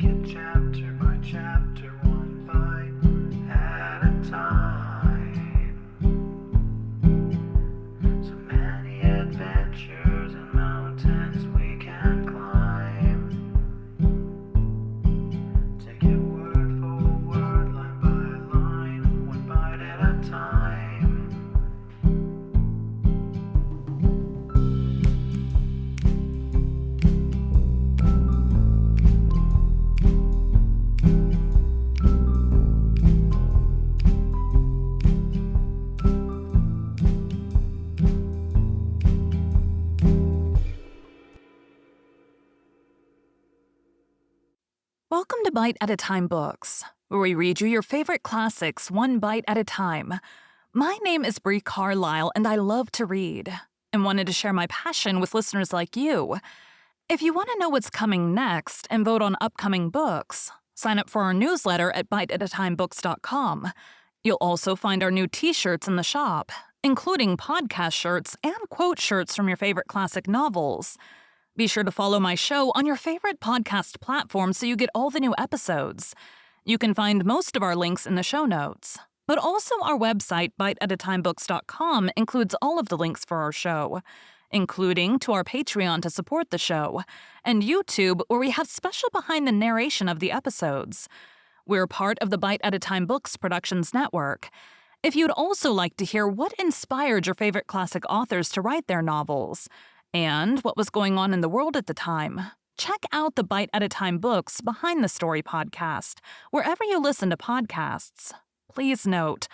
it chapter by chapter, one bite at a time. So many adventures and mountains we can climb. Take it word for word, line by line, one bite at a time. Welcome to Bite at a Time Books, where we read you your favorite classics one bite at a time. My name is Bree Carlile, and I love to read, and wanted to share my passion with listeners like you. If you want to know what's coming next and vote on upcoming books, sign up for our newsletter at biteatatimebooks.com. You'll also find our new t-shirts in the shop, including podcast shirts and quote shirts from your favorite classic novels. Be sure to follow my show on your favorite podcast platform so you get all the new episodes. You can find most of our links in the show notes. But also our website, biteatatimebooks.com, includes all of the links for our show, including to our Patreon to support the show, and YouTube, where we have special behind the narration of the episodes. We're part of the Bite at a Time Books Productions Network. If you'd also like to hear what inspired your favorite classic authors to write their novels, and what was going on in the world at the time, check out the Bite at a Time Books Behind the Story podcast, wherever you listen to podcasts. Please note,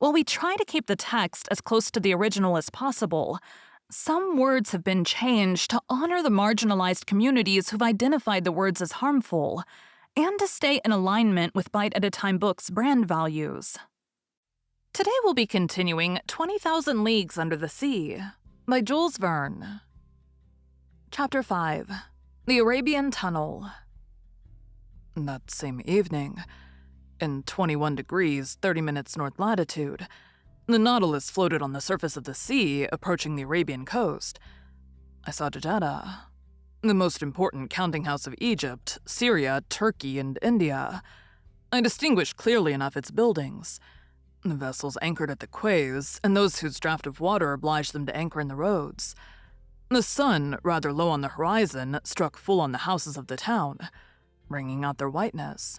while we try to keep the text as close to the original as possible, some words have been changed to honor the marginalized communities who've identified the words as harmful, and to stay in alignment with Bite at a Time Books' brand values. Today we'll be continuing 20,000 Leagues Under the Sea by Jules Verne. Chapter 5. The Arabian Tunnel. That same evening, in 21 degrees, 30 minutes north latitude, the Nautilus floated on the surface of the sea, approaching the Arabian coast. I saw Jeddah, the most important counting house of Egypt, Syria, Turkey, and India. I distinguished clearly enough its buildings. The vessels anchored at the quays, and those whose draft of water obliged them to anchor in the roads. The sun, rather low on the horizon, struck full on the houses of the town, bringing out their whiteness.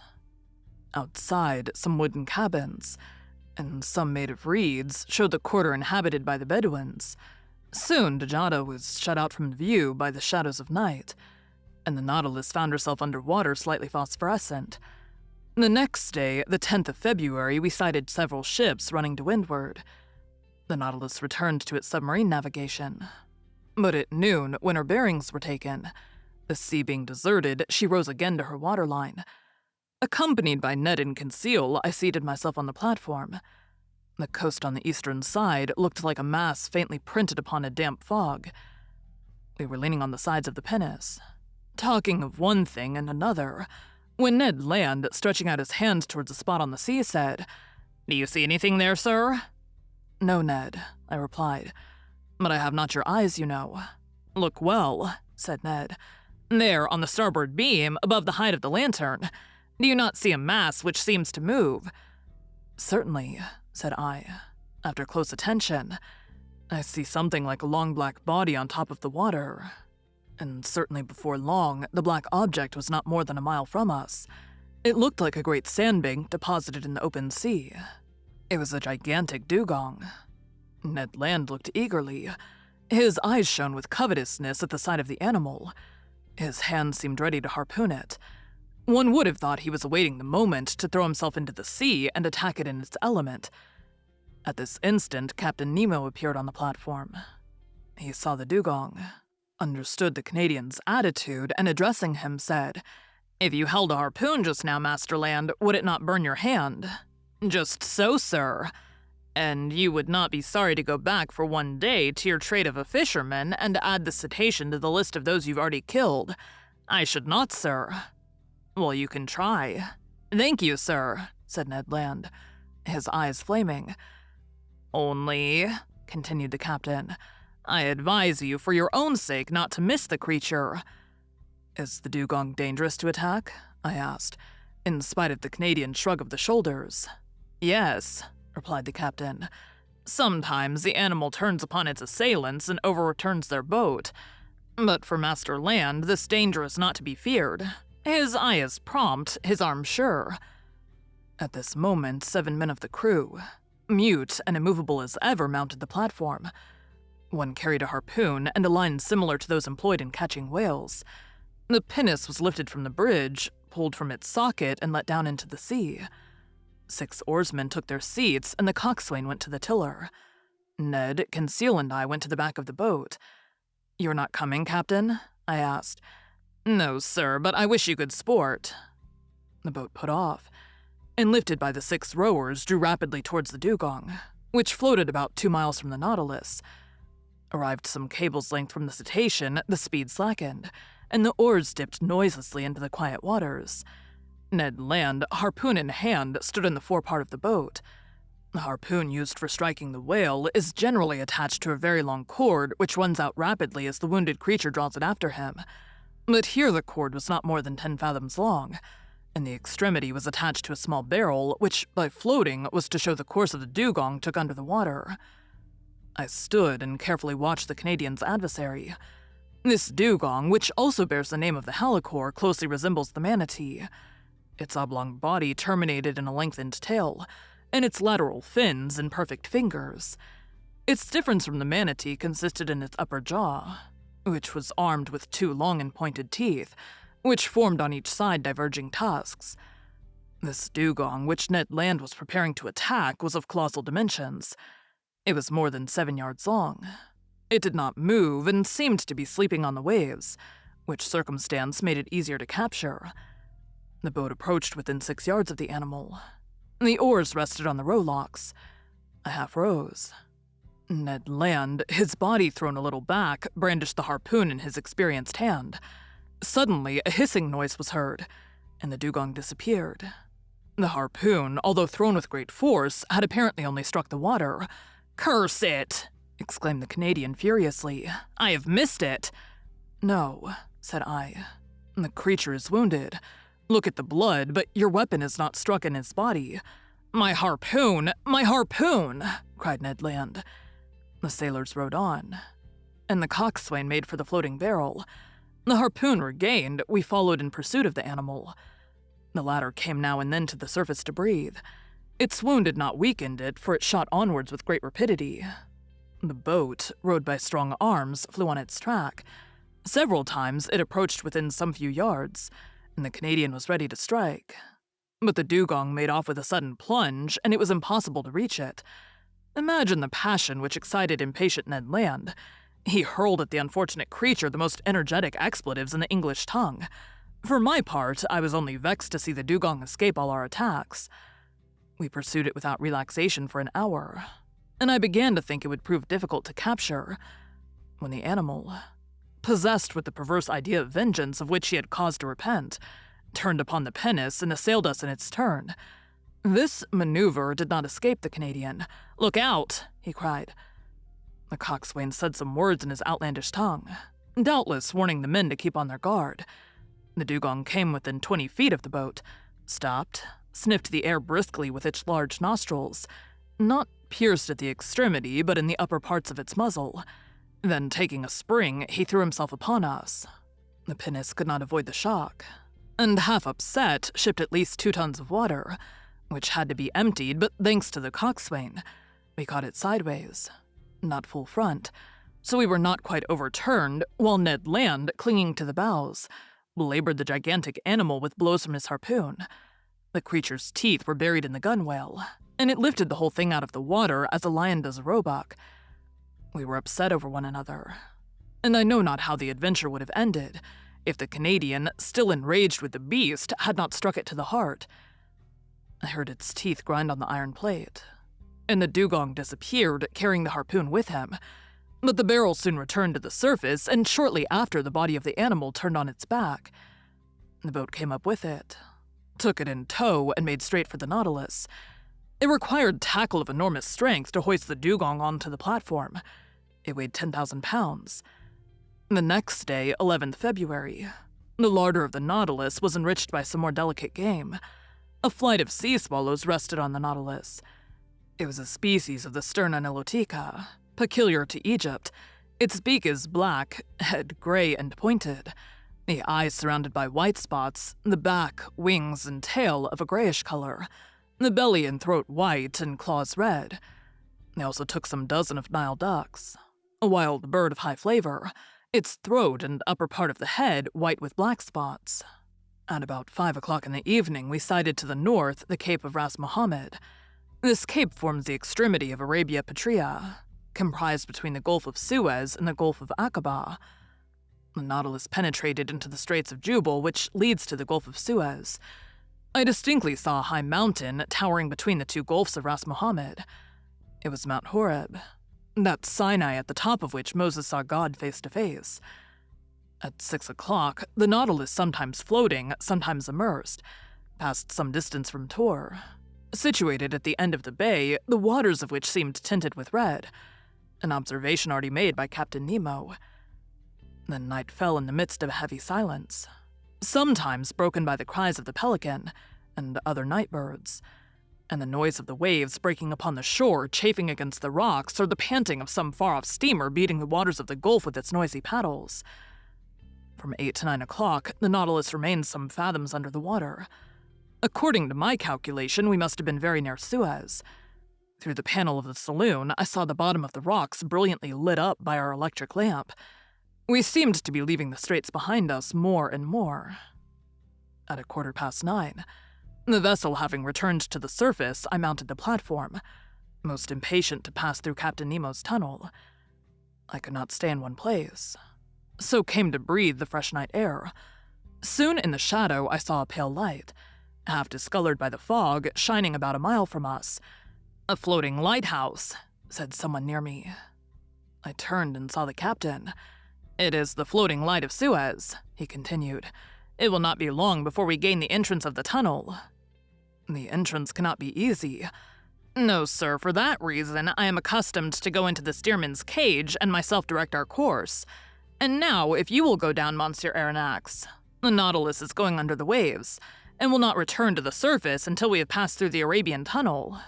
Outside, some wooden cabins, and some made of reeds, showed the quarter inhabited by the Bedouins. Soon, Jeddah was shut out from view by the shadows of night, and the Nautilus found herself under water slightly phosphorescent. The next day, the 10th of February, we sighted several ships running to windward. The Nautilus returned to its submarine navigation. But at noon, when her bearings were taken, the sea being deserted, she rose again to her waterline. Accompanied by Ned and Conseil, I seated myself on the platform. The coast on the eastern side looked like a mass faintly printed upon a damp fog. We were leaning on the sides of the pinnace, talking of one thing and another, when Ned Land, stretching out his hand towards a spot on the sea, said, "Do you see anything there, sir?" "No, Ned," I replied. "But I have not your eyes, you know." "Look well," said Ned. "There, on the starboard beam, above the height of the lantern. Do you not see a mass which seems to move?" "Certainly," said I. "After close attention, I see something like a long black body on top of the water. And certainly before long, the black object was not more than a mile from us. It looked like a great sandbank deposited in the open sea. It was a gigantic dugong." Ned Land looked eagerly. His eyes shone with covetousness at the sight of the animal. His hand seemed ready to harpoon it. One would have thought he was awaiting the moment to throw himself into the sea and attack it in its element. At this instant, Captain Nemo appeared on the platform. He saw the dugong, understood the Canadian's attitude, and addressing him said, "If you held a harpoon just now, Master Land, would it not burn your hand?" "Just so, sir. And you would not be sorry to go back for one day to your trade of a fisherman and add the cetacean to the list of those you've already killed?" "I should not, sir." "Well, you can try." "Thank you, sir," said Ned Land, his eyes flaming. "Only," continued the captain, "I advise you for your own sake not to miss the creature." "Is the dugong dangerous to attack?" I asked, in spite of the Canadian shrug of the shoulders. Yes, replied the captain. Sometimes the animal turns upon its assailants and overturns their boat. But for Master Land, this danger is not to be feared. His eye is prompt, his arm sure. At this moment, 7 men of the crew, mute and immovable as ever, mounted the platform. One carried a harpoon and a line similar to those employed in catching whales. The pinnace was lifted from the bridge, pulled from its socket, and let down into the sea. 6 oarsmen took their seats, and the coxswain went to the tiller. Ned, Conseil, and I went to the back of the boat. "You're not coming, Captain?" I asked. "No, sir, but I wish you could sport." The boat put off, and lifted by the 6 rowers, drew rapidly towards the dugong, which floated about 2 miles from the Nautilus. Arrived some cable's length from the cetacean, the speed slackened, and the oars dipped noiselessly into the quiet waters. Ned Land, harpoon in hand, stood in the forepart of the boat. The harpoon used for striking the whale is generally attached to a very long cord which runs out rapidly as the wounded creature draws it after him. But here the cord was not more than 10 fathoms long, and the extremity was attached to a small barrel which, by floating, was to show the course of the dugong took under the water. I stood and carefully watched the Canadian's adversary. This dugong, which also bears the name of the halicore, closely resembles the manatee. Its oblong body terminated in a lengthened tail, and its lateral fins in perfect fingers. Its difference from the manatee consisted in its upper jaw, which was armed with 2 long and pointed teeth, which formed on each side diverging tusks. This dugong, which Ned Land was preparing to attack, was of colossal dimensions. It was more than 7 yards long. It did not move and seemed to be sleeping on the waves, which circumstance made it easier to capture. The boat approached within 6 yards of the animal. The oars rested on the rowlocks. I half rose. Ned Land, his body thrown a little back, brandished the harpoon in his experienced hand. Suddenly, a hissing noise was heard, and the dugong disappeared. The harpoon, although thrown with great force, had apparently only struck the water. "Curse it!" exclaimed the Canadian furiously. "I have missed it!" "No," said I. "The creature is wounded. Look at the blood, but your weapon is not struck in his body." "My harpoon! My harpoon!" cried Ned Land. The sailors rowed on, and the coxswain made for the floating barrel. The harpoon regained, we followed in pursuit of the animal. The latter came now and then to the surface to breathe. Its wound had not weakened it, for it shot onwards with great rapidity. The boat, rowed by strong arms, flew on its track. Several times it approached within some few yards, and the Canadian was ready to strike. But the dugong made off with a sudden plunge, and it was impossible to reach it. Imagine the passion which excited impatient Ned Land. He hurled at the unfortunate creature the most energetic expletives in the English tongue. For my part, I was only vexed to see the dugong escape all our attacks. We pursued it without relaxation for an hour, and I began to think it would prove difficult to capture, when the animal, possessed with the perverse idea of vengeance of which he had cause to repent, turned upon the pinnace and assailed us in its turn. This maneuver did not escape the Canadian. "Look out!" he cried. The coxswain said some words in his outlandish tongue, doubtless warning the men to keep on their guard. The dugong came within 20 feet of the boat, stopped, sniffed the air briskly with its large nostrils, not pierced at the extremity, but in the upper parts of its muzzle. Then, taking a spring, he threw himself upon us. The pinnace could not avoid the shock, and half upset, shipped at least 2 tons of water, which had to be emptied, but thanks to the coxswain, we caught it sideways, not full front, so we were not quite overturned, while Ned Land, clinging to the bows, belabored the gigantic animal with blows from his harpoon. The creature's teeth were buried in the gunwale, and it lifted the whole thing out of the water as a lion does a roebuck. We were upset over one another, and I know not how the adventure would have ended if the Canadian, still enraged with the beast, had not struck it to the heart. I heard its teeth grind on the iron plate, and the dugong disappeared, carrying the harpoon with him. But the barrel soon returned to the surface, and shortly after the body of the animal turned on its back. The boat came up with it, took it in tow, and made straight for the Nautilus. It required tackle of enormous strength to hoist the dugong onto the platform. It weighed 10,000 pounds. The next day, 11th February, The larder of the Nautilus was enriched by some more delicate game. A flight of sea swallows rested on the Nautilus. It was a species of the Sterna nilotica, peculiar to Egypt. Its beak is black, head gray and pointed, the eyes surrounded by white spots, the back, wings, and tail of a grayish color, the belly and throat white and claws red. They also took some dozen of Nile ducks, a wild bird of high flavor, its throat and upper part of the head white with black spots. At about 5 o'clock in the evening, we sighted to the north the Cape of Ras Mohammed. This cape forms the extremity of Arabia Petrea, comprised between the Gulf of Suez and the Gulf of Aqaba. The Nautilus penetrated into the Straits of Jubal, which leads to the Gulf of Suez. I distinctly saw a high mountain towering between the two gulfs of Ras Mohammed. It was Mount Horeb, that Sinai at the top of which Moses saw God face to face. At 6 o'clock, the Nautilus, sometimes floating, sometimes immersed, passed some distance from Tor. Situated at the end of the bay, the waters of which seemed tinted with red, an observation already made by Captain Nemo. Then night fell in the midst of a heavy silence, sometimes broken by the cries of the pelican and other night birds, and the noise of the waves breaking upon the shore, chafing against the rocks, or the panting of some far-off steamer beating the waters of the Gulf with its noisy paddles. From 8 to 9 o'clock, the Nautilus remained some fathoms under the water. According to my calculation, we must have been very near Suez. Through the panel of the saloon, I saw the bottom of the rocks brilliantly lit up by our electric lamp. We seemed to be leaving the straits behind us more and more. At 9:15, the vessel having returned to the surface, I mounted the platform, most impatient to pass through Captain Nemo's tunnel. I could not stay in one place, so came to breathe the fresh night air. Soon in the shadow I saw a pale light, half discolored by the fog, shining about a mile from us. "A floating lighthouse," said someone near me. I turned and saw the captain. "It is the floating light of Suez," he continued. "It will not be long before we gain the entrance of the tunnel." "The entrance cannot be easy." "No, sir, for that reason I am accustomed to go into the steersman's cage and myself direct our course. And now, if you will go down, Monsieur Aronnax. The Nautilus is going under the waves, and will not return to the surface until we have passed through the Arabian Tunnel."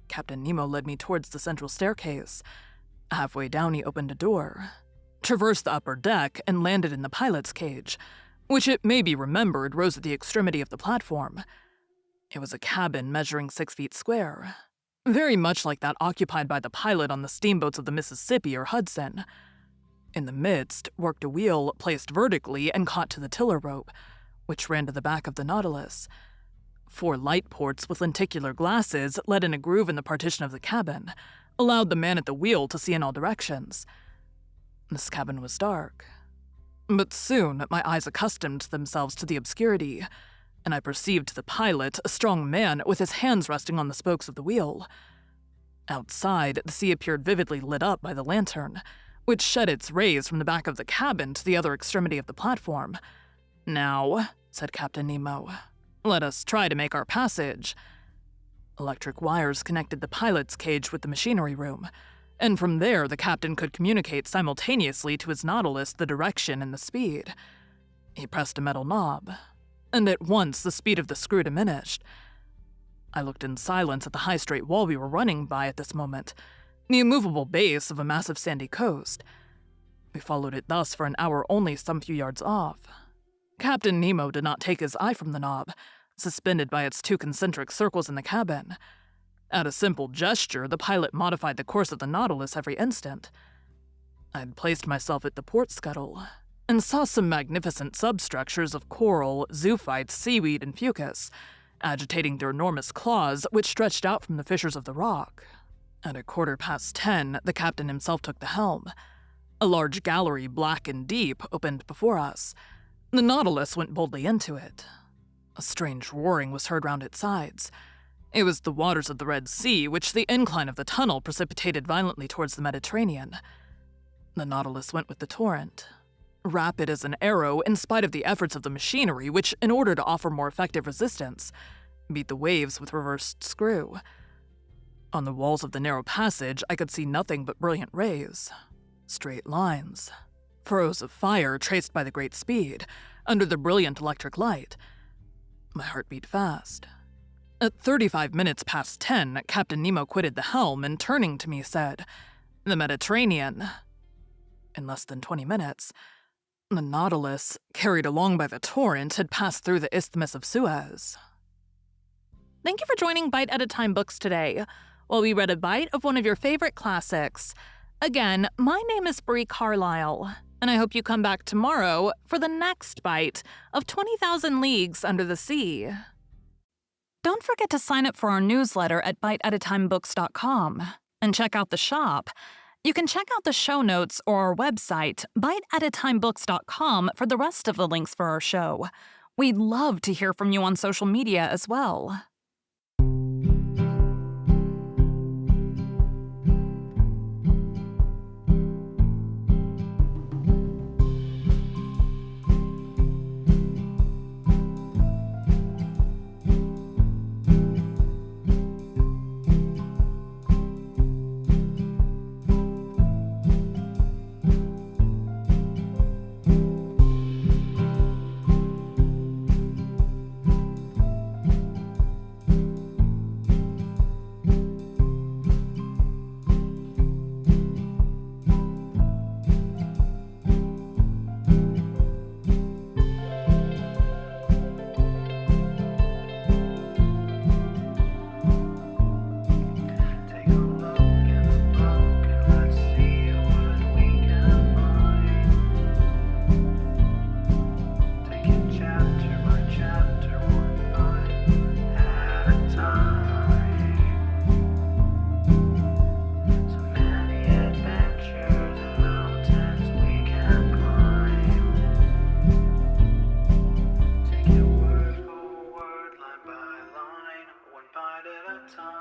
Captain Nemo led me towards the central staircase. Halfway down he opened a door, traversed the upper deck, and landed in the pilot's cage, which it may be remembered rose at the extremity of the platform. It was a cabin measuring 6 feet square, very much like that occupied by the pilot on the steamboats of the Mississippi or Hudson. In the midst worked a wheel placed vertically and caught to the tiller rope, which ran to the back of the Nautilus. 4 light ports with lenticular glasses let in a groove in the partition of the cabin, allowed the man at the wheel to see in all directions. This cabin was dark, but soon my eyes accustomed themselves to the obscurity, and I perceived the pilot, a strong man with his hands resting on the spokes of the wheel. Outside, the sea appeared vividly lit up by the lantern, which shed its rays from the back of the cabin to the other extremity of the platform. "Now," said Captain Nemo, "let us try to make our passage." Electric wires connected the pilot's cage with the machinery room, and from there the captain could communicate simultaneously to his Nautilus the direction and the speed. He pressed a metal knob, and at once the speed of the screw diminished. I looked in silence at the high straight wall we were running by at this moment, the immovable base of a massive sandy coast. We followed it thus for an hour only some few yards off. Captain Nemo did not take his eye from the knob, suspended by its 2 concentric circles in the cabin. At a simple gesture, the pilot modified the course of the Nautilus every instant. I had placed myself at the port scuttle, and saw some magnificent substructures of coral, zoophytes, seaweed, and fucus, agitating their enormous claws which stretched out from the fissures of the rock. At 10:15, the captain himself took the helm. A large gallery, black and deep, opened before us. The Nautilus went boldly into it. A strange roaring was heard round its sides. It was the waters of the Red Sea, which the incline of the tunnel precipitated violently towards the Mediterranean. The Nautilus went with the torrent, rapid as an arrow in spite of the efforts of the machinery, which, in order to offer more effective resistance, beat the waves with reversed screw. On the walls of the narrow passage, I could see nothing but brilliant rays, straight lines, furrows of fire traced by the great speed, under the brilliant electric light. My heart beat fast. At 35 minutes past 10, Captain Nemo quitted the helm and, turning to me, said, "The Mediterranean." In less than 20 minutes, the Nautilus, carried along by the torrent, had passed through the Isthmus of Suez. Thank you for joining Bite at a Time Books today, while we read a bite of one of your favorite classics. Again, my name is Bree Carlile, and I hope you come back tomorrow for the next bite of 20,000 Leagues Under the Sea. Don't forget to sign up for our newsletter at biteatatimebooks.com and check out the shop. You can check out the show notes or our website, biteatatimebooks.com, for the rest of the links for our show. We'd love to hear from you on social media as well. Take a look in the book and let's see what we can find. Taking chapter by chapter, one bite at a time. So many adventures and mountains we can climb. Take it word for word, line by line, one bite at a time.